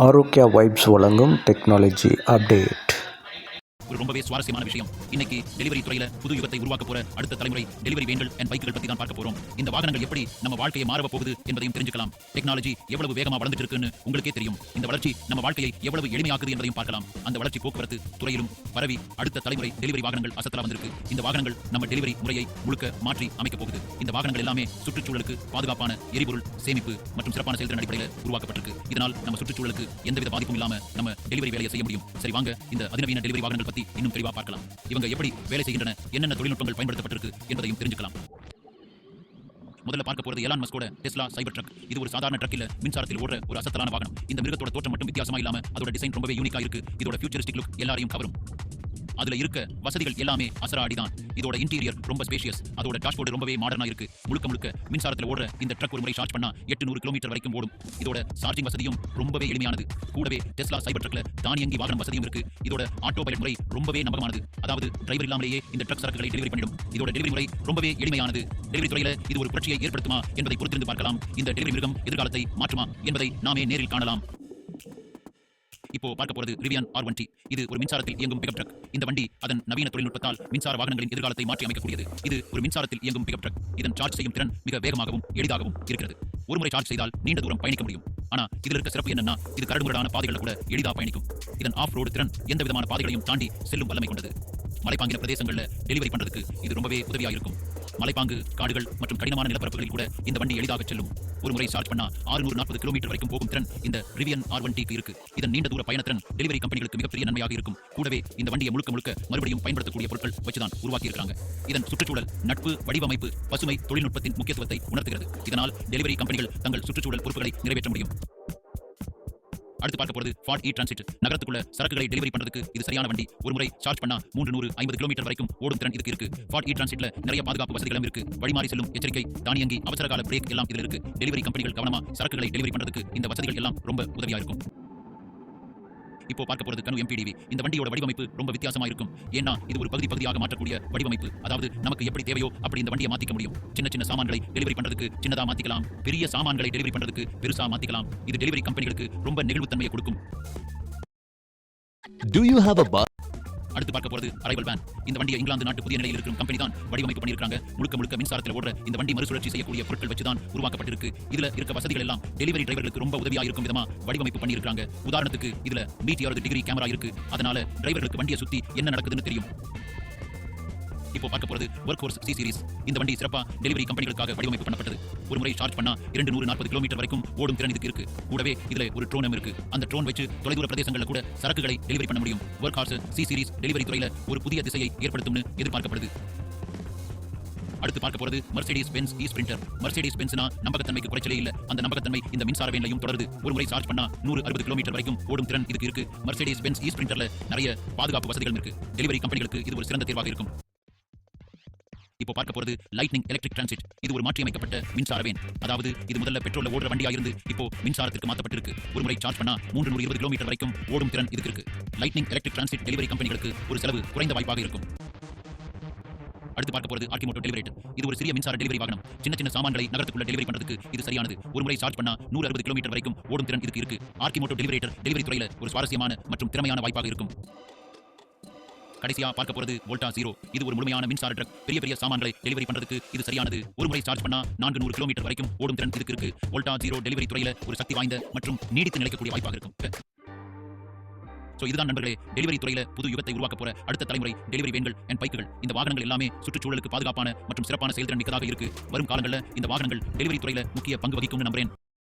Arokya vibes வழங்கும் technology update. ஒரு ரொம்பவே சுவாரஸ்யமான விஷயம். இன்னைக்கு டெலிவரி துறையில புது யுகத்தை உருவாக்க போற அடுத்த தலைமுறை டெலிவரி வேன்கள் அண்ட் பைக்குகள் பத்தி தான் பார்க்க போறோம். இந்த வாகனங்கள் எப்படி நம்ம வாழ்க்கையை மாறவ போகுது என்பதையும் தெரிஞ்சுக்கலாம். டெக்னாலஜி எவ்வளவு வேகமா வளர்ந்துட்டு இருக்குன்னு உங்களுக்கே தெரியும். இந்த வளர்ச்சி நம்ம வாழ்க்கையை எவ்வளவு எளிமையாக்குது என்பதையும் பார்க்கலாம். அந்த வளர்ச்சி போக்குவரத்து துறையிலும் பரவி அடுத்த தலைமுறை டெலிவரி வாகனங்கள் அசத்தலா வந்திருக்கு. இந்த வாகனங்கள் நம்ம டெலிவரி முறையை முழுக்க மாற்றி அமைக்க போகுது. இந்த வாகனங்கள் எல்லாமே சுற்றுச்சூழலுக்கு பாதுகாப்பான எரிபொருள் சேமிப்பு மற்றும் சிறப்பான செயல்திறன் அடிப்படையில் உருவாக்கப்பட்டிருக்கு. இதனால் நம்ம சுற்றுச்சூழலுக்கு எந்தவித பாதிப்பும் இல்லாம நம்ம டெலிவரி வேலையை செய்ய முடியும். சரி, வாங்க இந்த அதிநவீன டெலிவரி வாகனங்கள் பத்தி இன்னும் தெளிவா பார்க்கலாம். இவங்க எப்படி வேலை செய்கின்றன, என்னென்ன தொழில்நுட்பங்கள் பயன்படுத்தப்பட்டிருக்கு என்பதையும் தெரிஞ்சுக்கலாம். முதல்ல பார்க்க போறது எலான் மஸ்கோட டெஸ்லா சைபர் ட்ரக். இது ஒரு சாதாரண ட்ரக் இல்ல, மின்சாரத்தில் ஓடுற ஒரு அசத்தலான வாகனம். இந்த மிருகத்தோட தோற்றம் மட்டும் வித்தியாசமா இல்லாம அதோட டிசைன் ரொம்பவே யூனிக்கா இருக்கு. இதோட ஃபியூச்சரிஸ்டிக் லுக் எல்லாரையும் கவரும். அதுல இருக்க வசதிகள் எல்லாமே அசரா அடிதான். இதோட இன்டீரியர் ரொம்ப ஸ்பேஷியஸ். அதோட டாஷ்போர்டு ரொம்பவே மாடர்னா இருக்கு. முழுக்க மின்சாரத்தில் ஓடுற இந்த ட்ரக் ஒரு முறை சார்ஜ் பண்ணா 800 கிலோமீட்டர் வரைக்கும் ஓடும். இதோட சார்ஜிங் வசதியும் ரொம்பவே எளிமையானது. கூடவே டெஸ்லா சைபர் ட்ரக்ல தானியங்கி வாகனம் வசதியும் இருக்கு. இதோட ஆட்டோ பைலட் முறை ரொம்பவே நம்பகமானது. அதாவது டிரைவர் இல்லாமலேயே இந்த ட்ரக் சரக்குகளை டெலிவரி பண்ணிடும். இதோட டெலிவரி முறை ரொம்பவே எளிமையானது. டெலிவரி துறையில இது ஒரு புரட்சியை ஏற்படுத்துமா என்பதை பொறுத்திருந்து பார்க்கலாம். இந்த டெலிவரி மிருகம் எதிர்காலத்தை மாற்றுமா என்பதை நாமே நேரில் காணலாம். இப்போ பார்க்க போறது ரிவியான் R1T. இது ஒரு மின்சாரத்தில் இயங்கும் பிக்கப் ட்ரக். இந்த வண்டி அதன் நவீன தொழில்நுட்பத்தால் மின்சார வாகனங்களின் எதிர்காலத்தை மாற்றி அமைக்கக்கூடியது. இது ஒரு மின்சாரத்தில் இயங்கும் பிக்கப் ட்ரக். இதன் சார்ஜ் செய்யும் திறன் மிக வேகமாகவும் எளிதாகவும் இருக்கிறது. ஒருமுறை சார்ஜ் செய்தால் நீண்ட தூரம் பயணிக்க முடியும். ஆனா இதில் இருக்க சிறப்பு என்னன்னா, இது கரடுமுரடான பாதைகளில் கூட எளிதாக பயணிக்கும். இதன் ஆஃப் ரோடு திறன் எந்த விதமான பாதைகளையும் தாண்டி செல்லும் வல்லமை கொண்டது. மலைப்பாங்கின பிரதேசங்களில் டெலிவரி பண்றதுக்கு இது ரொம்பவே உதவியாக இருக்கும். மலைப்பாங்கு, காடுகள் மற்றும் கடினமான நிலப்பரப்புகளில் கூட இந்த வண்டி எளிதாக செல்லும். ஒரு முறை சார்ஜ் பண்ணா 640 கிலோமீட்டர் வரைக்கும் போகும் திறன் இந்த ரிவியன் R1T இருக்கு. இதன் நீண்ட தூர பயணத்திறன் டெலிவரி கம்பெனிகளுக்கு மிகப்பெரிய நன்மையாக இருக்கும். கூடவே இந்த வண்டியை முழுக்க மறுபடியும் பயன்படுத்தக்கூடிய பொருட்கள் வச்சுதான் உருவாக்கி இருக்காங்க. இதன் சுற்றுச்சூழல் நட்பு வடிவமைப்பு பசுமை தொழில்நுட்பத்தின் முக்கியத்துவத்தை உணர்த்துகிறது. இதனால் டெலிவரி கம்பெனிகள் தங்கள் சுற்றுச்சூழல் பொறுப்புகளை நிறைவேற்ற முடியும். அடுத்து பார்க்க போறது ஃபார்ட் E-Transit. நகரத்துக்குள்ள சரக்குகளை டெலிவரி பண்றதுக்கு இது சரியான வண்டி. ஒரு முறை சார்ஜ் பண்ணா 350 கிலோமீட்டர் வரைக்கும் ஓடும் திறன் இதுக்கு இருக்கு. ஃபார்ட் E-Transitல நிறைய பாதுகாப்பு வசதிகளும் இருக்கு. வழிமாறி செல்லும் எச்சரிக்கை, தானியங்கி அவசரகால பிரேக் எல்லாம் இதுல இருக்கு. டெலிவரி கம்பெனிகள் கவனமா சரக்குகளை டெலிவரி பண்றதுக்கு இந்த வசதிகள் எல்லாம் ரொம்ப உதவியா இருக்கும். இப்போ பார்க்க போறது கனு MPDV. இந்த வண்டியோட வடிவமைப்பு ரொம்ப வித்தியாசமா இருக்கும். ஏன்னா இது ஒரு பகுதியாக மாற்றக்கூடிய வடிவமைப்பு. அதாவது நமக்கு எப்படி தேவையோ அப்படி இந்த வண்டியை மாத்திக்க முடியும். சின்ன சாமான்களை டெலிவரி பண்றதுக்கு சின்னதா மாத்திக்கலாம். பெரிய சாமான்களை டெலிவரி பண்றதுக்கு பெருசா மாத்திக்கலாம். இது டெலிவரி கம்பெனிகளுக்கு ரொம்ப நெகிழ்வுத்தன்மையை கொடுக்கும். Do you have a bus? அடுத்து பார்க்க போறது அரைவல் வேன். இந்த வண்டியை இங்கிலாந்து நாட்டு புதிய நிலையில் இருக்கும் கம்பெனி தான் வடிவமைப்பு பண்ணியிருக்காங்க. முழுக்க மின்சாரத்தில் ஓடுற இந்த வண்டி மறுசுழற்சி செய்யக்கூடிய பொருட்கள் வச்சு தான் உருவாக்கப்பட்டிருக்கு. இதுல இருக்க வசதிகள் எல்லாம் டெலிவரி டிரைவர்களுக்கு ரொம்ப உதவியா இருக்கும் விதமா வடிவமைப்பு பண்ணியிருக்காங்க. உதாரணத்துக்கு இதுல 160 டிகிரி கேமரா இருக்கு. அதனால டிரைவர்களுக்கு வண்டியை சுத்தி என்ன நடக்குதுன்னு தெரியும். இப்போ பார்க்க போறது ஒர்க்ஹோர்ஸ் C சீரிஸ். இந்த வண்டி சிறப்பா டெலிவரி கம்பெனிகளுக்காக வடிவமைப்பு பண்ணப்பட்டது. ஒரு முறை சார்ஜ் பண்ணா 240 கிலோமீட்டர் வரைக்கும் ஓடும் திறன் இதுக்கு இருக்கு. கூடவே இதுல ஒரு ட்ரோனும் இருக்கு. அந்த ட்ரோன் வச்சு தொலைதூர பிரதேசங்களில் கூட சரக்குகளை டெலிவரி பண்ண முடியும். ஒர்க்ஹார்ஸ் C சீரிஸ் டெலிவரி துறையில ஒரு புதிய திசையை ஏற்படுத்தும்னு எதிர்பார்க்கப்படுது. அடுத்து பார்க்க போறது மெர்சிடிஸ் பென்ஸ் E-Sprinter. மெர்சிடிஸ் பென்ஸ்னா நம்பகத்தன்மைக்கு குறைச்சலே இல்ல. அந்த நம்பகத்தன்மை இந்த மின்சார வேன்லையும் தொடருது. ஒரு முறை சார்ஜ் பண்ணா 160 கிலோமீட்டர் வரைக்கும் ஓடும் திறன் இதுக்கு இருக்கு. மெர்சிடிஸ் பென்ஸ் E-Sprinterல நிறைய பாதுகாப்பு வசதிகள் இருக்கு. டெலிவரி கம்பெனிகளுக்கு இது ஒரு சிறந்த தேர்வாக இருக்கும். இப்போ பார்க்க போறது லைட்னிங் எலக்ட்ரிக் டிரான்சிட். இது ஒரு மாற்றியமைக்கப்பட்ட மின்சார வேன். அதாவது இது முதல்ல பெட்ரோல்ல ஓடுற வண்டியா இருந்து இப்போ மின்சாரத்துக்கு மாற்றப்பட்டிருக்கு. ஒரு முறை சார்ஜ் பண்ணா 320 கிலோமீட்டர் வரைக்கும் ஓடும் திறன் இதுக்கு இருக்கு. லைட்னிங் எலக்ட்ரிக் டிரான்சிட் டெலிவரி கம்பெனிகளுக்கு ஒரு செலவு குறைந்த வாய்ப்பாக இருக்கும். அடுத்து பார்க்க போறது ஆர்கிமோட்டோ டெலிவரேட்டர். இது ஒரு சிறிய மின்சார டெலிவரி வாகனம். சின்ன சாமான்களை நகரத்துக்குள்ள டெலிவரி பண்றதுக்கு இது சரியானது. ஒரு முறை சார்ஜ் பண்ணா 160 கிலோமீட்டர் வரைக்கும் ஓடும் திறன் இதுக்கு இருக்கு. ஆர்கிமோட்டோ டெலிவரேட்டர் டெலிவரி துறையில ஒரு சுவாரஸ்யமான மற்றும் திறமையான வாய்ப்பாக இருக்கும். கடைசியா பார்க்க போறது வோல்டா 0. இது ஒரு முழுமையான மின்சார ட்ரக். பெரிய சாமான்களை டெலிவரி பண்றதுக்கு இது சரியானது. ஒரு முறை சார்ஜ் பண்ணா 400 கிலோமீட்டர் வரைக்கும் ஓடும் திறன் இதுக்கு இருக்கு. வோல்டா 0 டெலிவரி துறையில ஒரு சக்தி வாய்ந்த மற்றும் நீடித்து நிலைக்கக்கூடிய வாய்ப்பாக இருக்கும். இதுதான் நண்பர்களே, டெலிவரி துறையில புது யுகத்தை உருவாக்க போற அடுத்த தலைமுறை டெலிவரி வேன்கள் அண்ட் பைக்குகள். இந்த வாகனங்கள் எல்லாமே சுற்றுச்சூழலுக்கு பாதுகாப்பான மற்றும் சிறப்பான செயல்திறன் மிக்கதாக இருக்கு. வரும் காலங்களில் இந்த வாகனங்கள் டெலிவரி துறையில முக்கிய பங்கு வகிக்கும்னு நம்புறேன்.